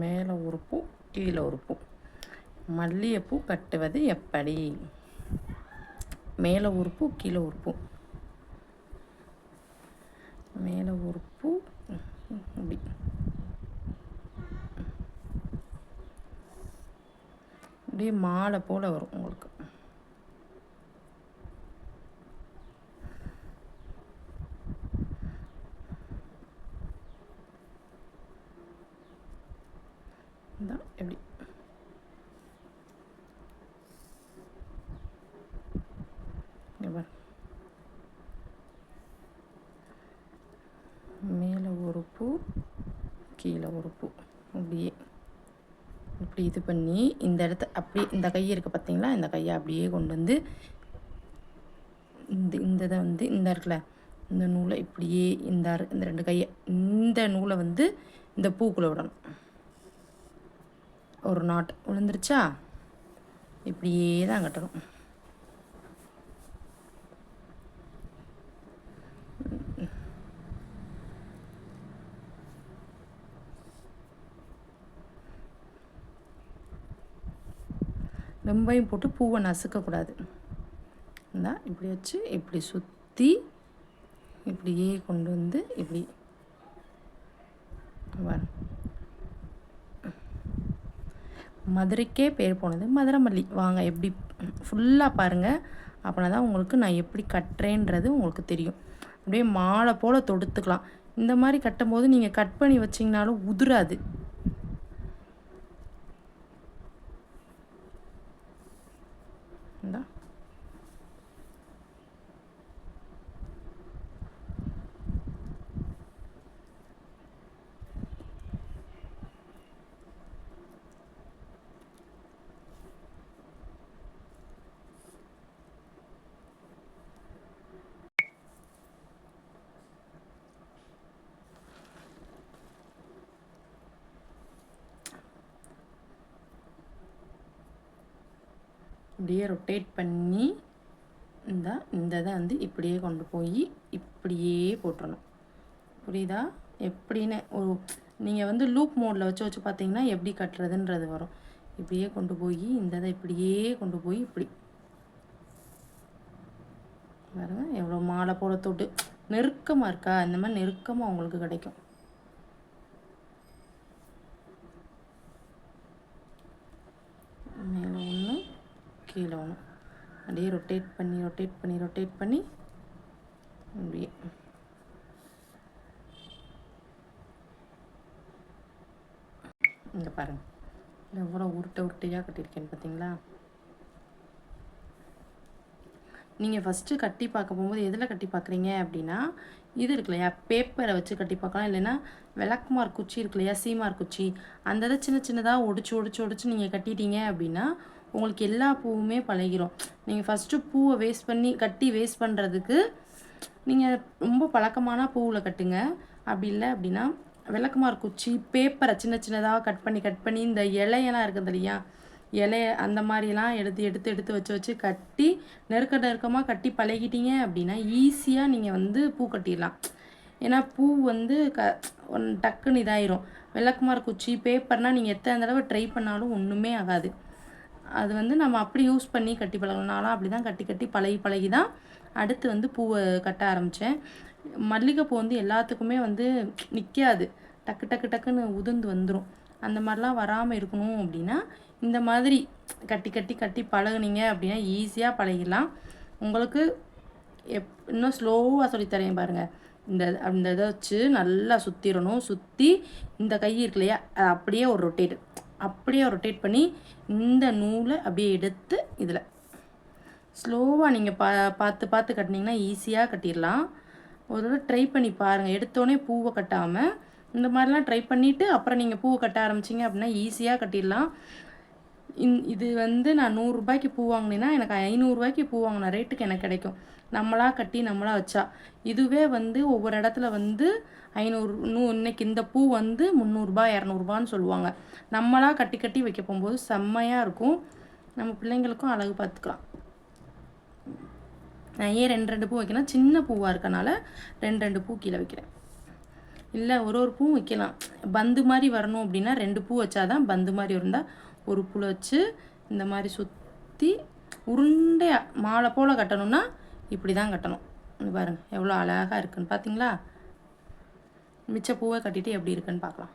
மேலே ஒரு பூ கீழே ஒரு பூ. மல்லிகைப்பூ கட்டுவது எப்படி? மேலே ஒரு பூ கீழே ஒரு பூ. மேலே ஒரு பூ இப்படி அப்படியே மாலை போல் வரும் உங்களுக்கு. இதான் எப்படி மேலே ஒரு பூ கீழே ஒரு பூ அப்படியே இப்படி இது பண்ணி இந்த இடத்த அப்படியே இந்த கை இருக்குது பார்த்தீங்களா, இந்த கையை அப்படியே கொண்டு வந்து இந்த இதை வந்து இந்த இருக்குல்ல இந்த நூலை இப்படியே இந்த 2 கையை இந்த நூலை வந்து இந்த பூக்குள்ளே விடணும். ஒரு நாட் விழுந்துருச்சா, இப்படியே தான் கட்டணும். ரொம்பையும் போட்டு பூவை நசுக்கக்கூடாது. இந்த இப்படி வச்சு இப்படி சுற்றி இப்படியே கொண்டு வந்து இப்படி மதுரைக்கே பேர் போனது மதுரை மல்லி. வாங்க எப்படி ஃபுல்லாக பாருங்கள், அப்படின்னா தான் உங்களுக்கு நான் எப்படி கட்டுறேன்றது உங்களுக்கு தெரியும். அப்படியே மாலை போல் தொடுத்துக்கலாம். இந்த மாதிரி கட்டும்போது நீங்கள் கட் பண்ணி வச்சிங்கனாலும் உதிராது. இப்படியே ரொட்டேட் பண்ணி இந்த இதை வந்து இப்படியே கொண்டு போய் இப்படியே போட்டுறணும். புரியுதா? எப்படின்னு ஒரு நீங்கள் வந்து லூப் மோடில் வச்சு பார்த்தீங்கன்னா எப்படி கட்டுறதுன்றது வரும். இப்படியே கொண்டு போய் இந்த இதை இப்படியே கொண்டு போய் இப்படி பாருங்க, எவ்வளோ மாலை போல தொட்டு நெருக்கமாக இருக்கா, இந்த மாதிரி நெருக்கமாக உங்களுக்கு கிடைக்கும். மேலே ஒன்று கீழே ஒன்று அப்படியே ரொட்டேட் பண்ணி அப்படியே இங்கே பாருங்கள் எவ்வளோ உருட்டையாக கட்டியிருக்கேன்னு பார்த்தீங்களா? நீங்கள் ஃபஸ்ட்டு கட்டி பார்க்க போகும்போது எதில் கட்டி பார்க்குறீங்க அப்படின்னா, இது இருக்கு இல்லையா, பேப்பரை வச்சு கட்டி பார்க்கலாம். இல்லைன்னா விளக்குமார் குச்சி இருக்கு இல்லையா, சீமார் குச்சி, அந்த இதை சின்னதாக ஒடிச்சு நீங்கள் கட்டிட்டீங்க அப்படின்னா உங்களுக்கு எல்லா பூவுமே பழகிரும். நீங்கள் ஃபஸ்ட்டு பூவை கட்டி வேஸ்ட் பண்ணுறதுக்கு நீங்கள் ரொம்ப பழக்கமான பூவில் கட்டுங்க. அப்படி இல்லை அப்படின்னா விளக்குமார் குச்சி, பேப்பரை சின்னதாக கட் பண்ணி இந்த இலையெல்லாம் இருக்குது இல்லையா, இலைய அந்த மாதிரிலாம் எடுத்து வச்சு கட்டி நெருக்கமாக கட்டி பழகிட்டீங்க அப்படின்னா ஈஸியாக நீங்கள் வந்து பூ கட்டிடலாம். ஏன்னா பூ வந்து டக்குன்னு இதாயிரும். விளக்குமார் குச்சி, பேப்பர்னால் நீங்கள் எத்தனை தடவை ட்ரை பண்ணாலும் ஒன்றுமே ஆகாது. அது வந்து நம்ம அப்படி யூஸ் பண்ணி கட்டி பழகினாலும் அப்படி தான் கட்டி பழகி தான் அடுத்து வந்து பூவை கட்ட ஆரம்பித்தேன். மல்லிகைப்பூ வந்து எல்லாத்துக்குமே வந்து நிற்காது, டக்குன்னு உதிர்ந்து வந்துடும். அந்த மாதிரிலாம் வராமல் இருக்கணும் அப்படின்னா இந்த மாதிரி கட்டி பழகுனீங்க அப்படின்னா ஈஸியாக பழகிடலாம். உங்களுக்கு இன்னும் ஸ்லோவாக சொல்லித்தரேன் பாருங்கள். இந்த இதை வச்சு நல்லா சுற்றி இந்த கை இருக்கு இல்லையா, அப்படியே ஒரு ரொட்டேட் பண்ணி இந்த நூலை அப்படியே எடுத்து இதில் ஸ்லோவாக நீங்கள் பார்த்து கட்டினீங்கன்னா ஈஸியாக கட்டிடலாம். ஒரு தடவை ட்ரை பண்ணி பாருங்கள். எடுத்தோடனே பூவை கட்டாமல் இந்த மாதிரிலாம் ட்ரை பண்ணிவிட்டு அப்புறம் நீங்கள் பூவை கட்ட ஆரம்பிச்சிங்க அப்படின்னா ஈஸியாக கட்டிடலாம். இது வந்து நான் 100 ரூபாய்க்கு பூ வாங்கினேன்னா எனக்கு 500 ரூபாய்க்கு பூ வாங்கின ரேட்டுக்கு எனக்கு கிடைக்கும், நம்மளாக கட்டி நம்மளாக வச்சா. இதுவே வந்து ஒவ்வொரு இடத்துல வந்து 500 இன்னைக்கு இந்த பூ வந்து 300 200 சொல்லுவாங்க. நம்மளாக கட்டி வைக்க போகும்போது செம்மையாக இருக்கும். நம்ம பிள்ளைங்களுக்கும் அழகு பார்த்துக்கலாம். நான் ஏன் 2 பூ வைக்கணும், சின்ன பூவாக இருக்கனால 2 பூ கீழே வைக்கிறேன். இல்லை ஒரு ஒரு பூவும் வைக்கலாம். பந்து மாதிரி வரணும் அப்படின்னா 2 பூ வச்சாதான் பந்து மாதிரி இருந்தால் ஒரு பூ வச்சு இந்த மாதிரி சுற்றி உருண்டையாக மாலை போல் கட்டணும்னா இப்படி தான் கட்டணும். இது பாருங்கள் எவ்வளோ அழகாக இருக்குன்னு பார்த்தீங்களா? மிச்ச பூவை கட்டிட்டு எப்படி இருக்குன்னு பார்க்கலாம்.